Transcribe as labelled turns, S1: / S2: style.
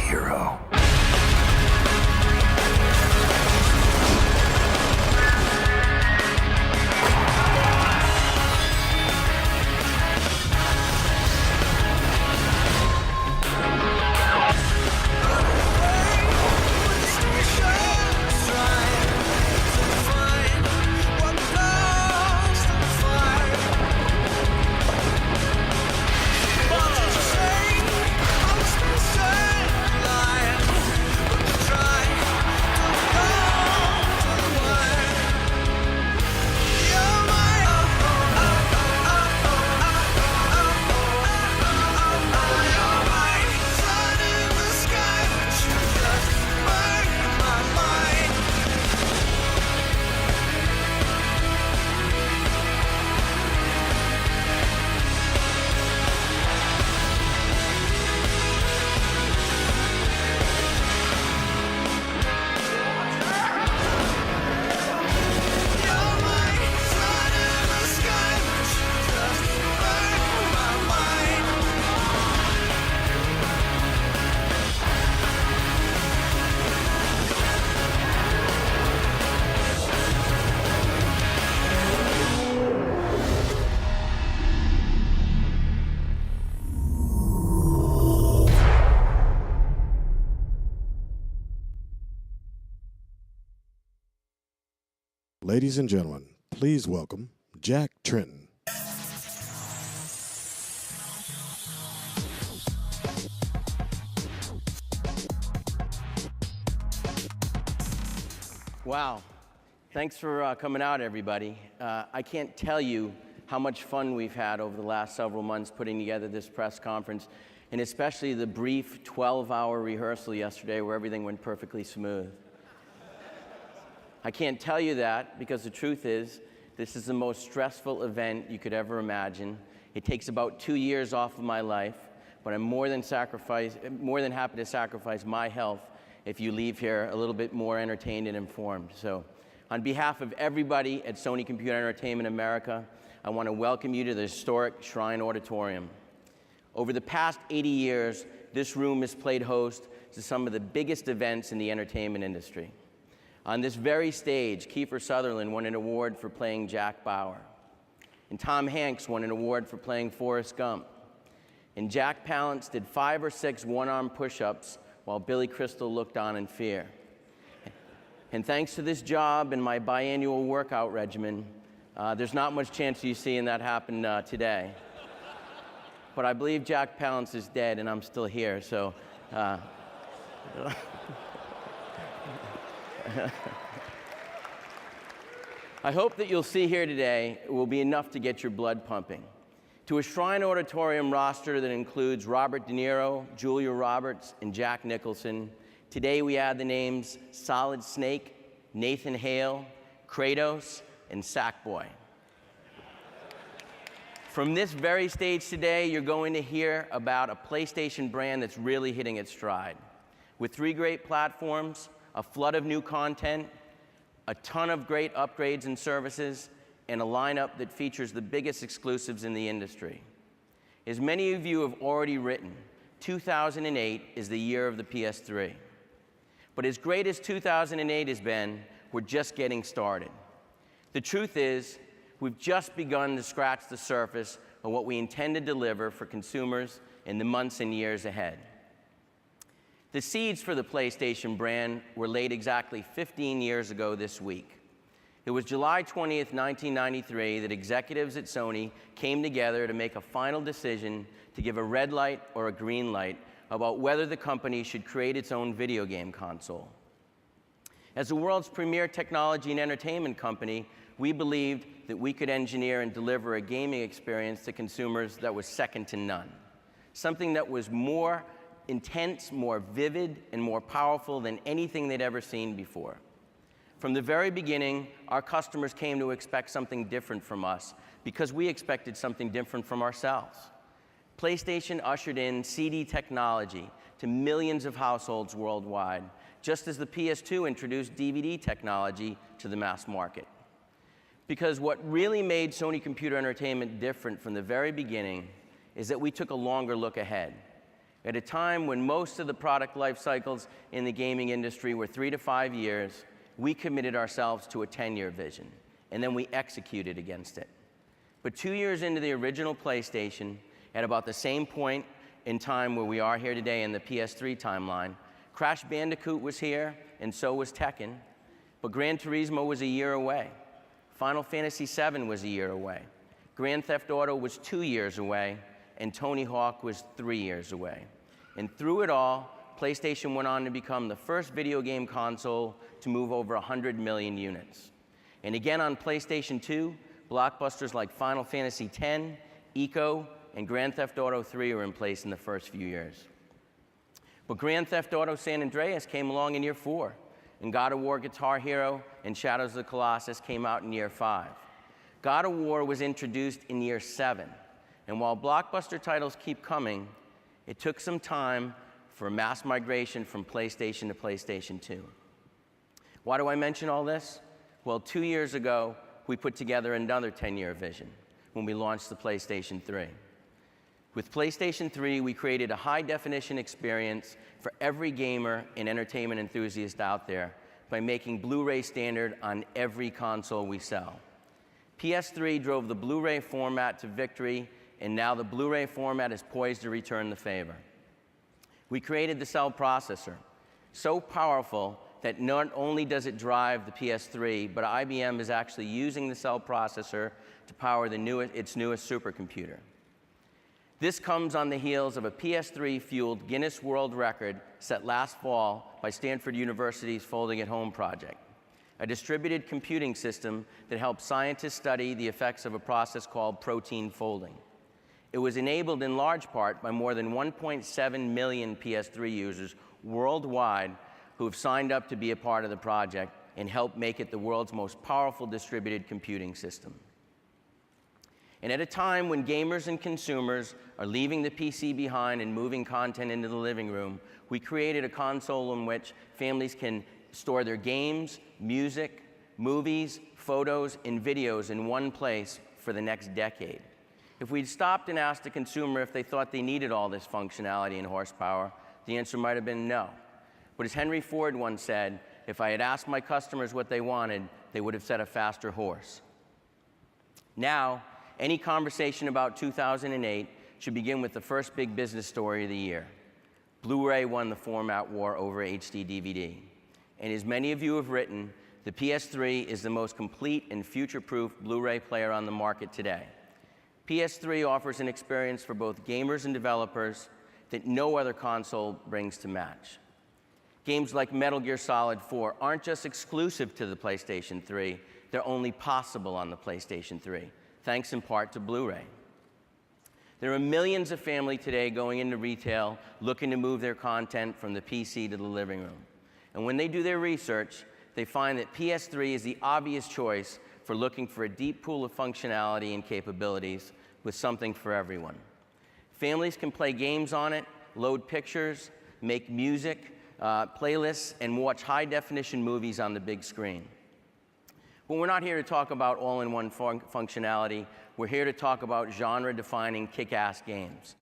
S1: hero.
S2: Ladies and gentlemen, please welcome Jack Tretton.
S3: Wow. Thanks for coming out, everybody. I can't tell you how much fun we've had over the last several months putting together this press conference, and especially the brief 12-hour rehearsal yesterday where everything went perfectly smooth. I can't tell you that because the truth is, this is the most stressful event you could ever imagine. It takes about 2 years off of my life, but I'm more than happy to sacrifice my health if you leave here a little bit more entertained and informed. So, on behalf of everybody at Sony Computer Entertainment America, I want to welcome you to the historic Shrine Auditorium. Over the past 80 years, this room has played host to some of the biggest events in the entertainment industry. On this very stage, Kiefer Sutherland won an award for playing Jack Bauer. And Tom Hanks won an award for playing Forrest Gump. And Jack Palance did 5 or 6 one-arm push-ups while Billy Crystal looked on in fear. And thanks to this job and my biannual workout regimen, there's not much chance of you seeing that happen today. But I believe Jack Palance is dead and I'm still here, so. I hope that you'll see here today will be enough to get your blood pumping. To a Shrine Auditorium roster that includes Robert De Niro, Julia Roberts, and Jack Nicholson, today we add the names Solid Snake, Nathan Hale, Kratos, and Sackboy. From this very stage today, you're going to hear about a PlayStation brand that's really hitting its stride. With 3 great platforms, a flood of new content, a ton of great upgrades and services, and a lineup that features the biggest exclusives in the industry. As many of you have already written, 2008 is the year of the PS3. But as great as 2008 has been, we're just getting started. The truth is, we've just begun to scratch the surface of what we intend to deliver for consumers in the months and years ahead. The seeds for the PlayStation brand were laid exactly 15 years ago this week. It was July 20th, 1993, that executives at Sony came together to make a final decision to give a red light or a green light about whether the company should create its own video game console. As the world's premier technology and entertainment company, we believed that we could engineer and deliver a gaming experience to consumers that was second to none. Something that was more intense, more vivid, and more powerful than anything they'd ever seen before. From the very beginning, our customers came to expect something different from us because we expected something different from ourselves. PlayStation ushered in CD technology to millions of households worldwide, just as the PS2 introduced DVD technology to the mass market. Because what really made Sony Computer Entertainment different from the very beginning is that we took a longer look ahead. At a time when most of the product life cycles in the gaming industry were 3 to 5 years, we committed ourselves to a 10-year vision, and then we executed against it. But 2 years into the original PlayStation, at about the same point in time where we are here today in the PS3 timeline, Crash Bandicoot was here, and so was Tekken, but Gran Turismo was a year away. Final Fantasy VII was a year away. Grand Theft Auto was 2 years away, and Tony Hawk was 3 years away. And through it all, PlayStation went on to become the first video game console to move over 100 million units. And again on PlayStation 2, blockbusters like Final Fantasy X, Ico, and Grand Theft Auto 3 were in place in the first few years. But Grand Theft Auto San Andreas came along in year 4, and God of War Guitar Hero and Shadows of the Colossus came out in year 5. God of War was introduced in year 7, and while blockbuster titles keep coming, it took some time for mass migration from PlayStation to PlayStation 2. Why do I mention all this? Well, 2 years ago, we put together another 10-year vision when we launched the PlayStation 3. With PlayStation 3, we created a high-definition experience for every gamer and entertainment enthusiast out there by making Blu-ray standard on every console we sell. PS3 drove the Blu-ray format to victory, and now the Blu-ray format is poised to return the favor. We created the cell processor, so powerful that not only does it drive the PS3, but IBM is actually using the cell processor to power its newest supercomputer. This comes on the heels of a PS3-fueled Guinness World Record set last fall by Stanford University's Folding at Home project, a distributed computing system that helps scientists study the effects of a process called protein folding. It was enabled in large part by more than 1.7 million PS3 users worldwide who have signed up to be a part of the project and helped make it the world's most powerful distributed computing system. And at a time when gamers and consumers are leaving the PC behind and moving content into the living room, we created a console in which families can store their games, music, movies, photos, and videos in one place for the next decade. If we'd stopped and asked a consumer if they thought they needed all this functionality and horsepower, the answer might have been no. But as Henry Ford once said, if I had asked my customers what they wanted, they would have said a faster horse. Now, any conversation about 2008 should begin with the first big business story of the year. Blu-ray won the format war over HD DVD. And as many of you have written, the PS3 is the most complete and future-proof Blu-ray player on the market today. PS3 offers an experience for both gamers and developers that no other console brings to match. Games like Metal Gear Solid 4 aren't just exclusive to the PlayStation 3, they're only possible on the PlayStation 3, thanks in part to Blu-ray. There are millions of families today going into retail looking to move their content from the PC to the living room. And when they do their research, they find that PS3 is the obvious choice for looking for a deep pool of functionality and capabilities with something for everyone. Families can play games on it, load pictures, make music, playlists, and watch high-definition movies on the big screen. But we're not here to talk about all-in-one functionality. We're here to talk about genre-defining kick-ass games.